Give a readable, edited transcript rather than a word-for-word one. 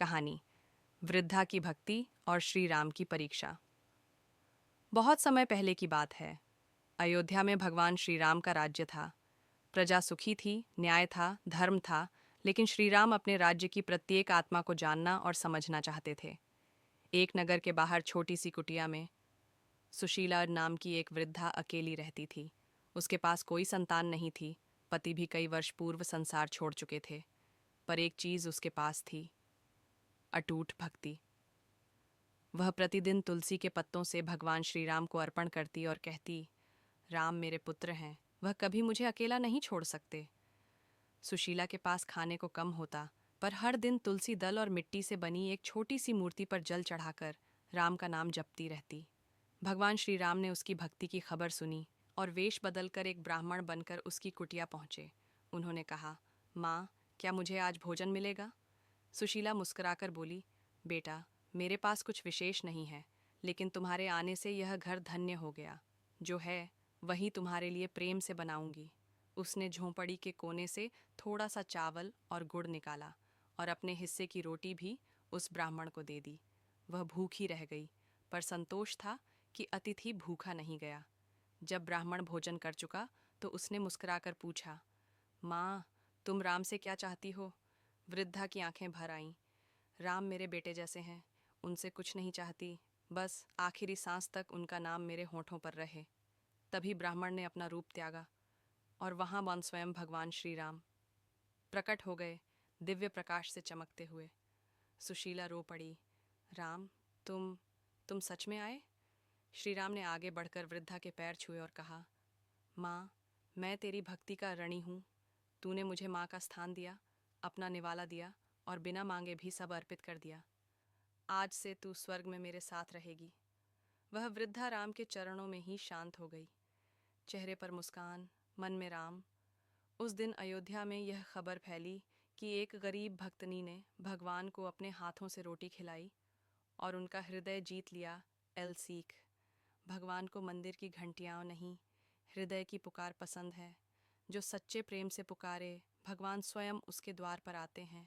कहानी, वृद्धा की भक्ति और श्री राम की परीक्षा। बहुत समय पहले की बात है। अयोध्या में भगवान श्री राम का राज्य था। प्रजा सुखी थी, न्याय था, धर्म था, लेकिन श्री राम अपने राज्य की प्रत्येक आत्मा को जानना और समझना चाहते थे। एक नगर के बाहर छोटी सी कुटिया में सुशीला नाम की एक वृद्धा अकेली रहती थी। उसके पास कोई संतान नहीं थी, पति भी कई वर्ष पूर्व संसार छोड़ चुके थे। पर एक चीज उसके पास थी, अटूट भक्ति। वह प्रतिदिन तुलसी के पत्तों से भगवान श्री राम को अर्पण करती और कहती, राम मेरे पुत्र हैं, वह कभी मुझे अकेला नहीं छोड़ सकते। सुशीला के पास खाने को कम होता, पर हर दिन तुलसी दल और मिट्टी से बनी एक छोटी सी मूर्ति पर जल चढ़ाकर राम का नाम जपती रहती। भगवान श्री राम ने उसकी भक्ति की खबर सुनी और वेश बदलकर एक ब्राह्मण बनकर उसकी कुटिया पहुंचे। उन्होंने कहा, माँ, क्या मुझे आज भोजन मिलेगा? सुशीला मुस्कुराकर बोली, बेटा, मेरे पास कुछ विशेष नहीं है, लेकिन तुम्हारे आने से यह घर धन्य हो गया। जो है वही तुम्हारे लिए प्रेम से बनाऊंगी। उसने झोंपड़ी के कोने से थोड़ा सा चावल और गुड़ निकाला और अपने हिस्से की रोटी भी उस ब्राह्मण को दे दी। वह भूखी रह गई, पर संतोष था कि अतिथि भूखा नहीं गया। जब ब्राह्मण भोजन कर चुका तो उसने मुस्कुराकर पूछा, माँ, तुम राम से क्या चाहती हो? वृद्धा की आंखें भर आईं। राम मेरे बेटे जैसे हैं, उनसे कुछ नहीं चाहती, बस आखिरी सांस तक उनका नाम मेरे होठों पर रहे। तभी ब्राह्मण ने अपना रूप त्यागा और वहां वन स्वयं भगवान श्री राम प्रकट हो गए, दिव्य प्रकाश से चमकते हुए। सुशीला रो पड़ी, राम, तुम सच में आए? श्री राम ने आगे बढ़कर वृद्धा के पैर छुए और कहा, माँ, मैं तेरी भक्ति का ऋणी हूँ। तूने मुझे माँ का स्थान दिया, अपना निवाला दिया और बिना मांगे भी सब अर्पित कर दिया। आज से तू स्वर्ग में मेरे साथ रहेगी। वह वृद्धा राम के चरणों में ही शांत हो गई, चेहरे पर मुस्कान, मन में राम। उस दिन अयोध्या में यह खबर फैली कि एक गरीब भक्तनी ने भगवान को अपने हाथों से रोटी खिलाई और उनका हृदय जीत लिया। एल सीख, भगवान को मंदिर की घंटियाँ नहीं, हृदय की पुकार पसंद है। जो सच्चे प्रेम से पुकारे, भगवान स्वयं उसके द्वार पर आते हैं।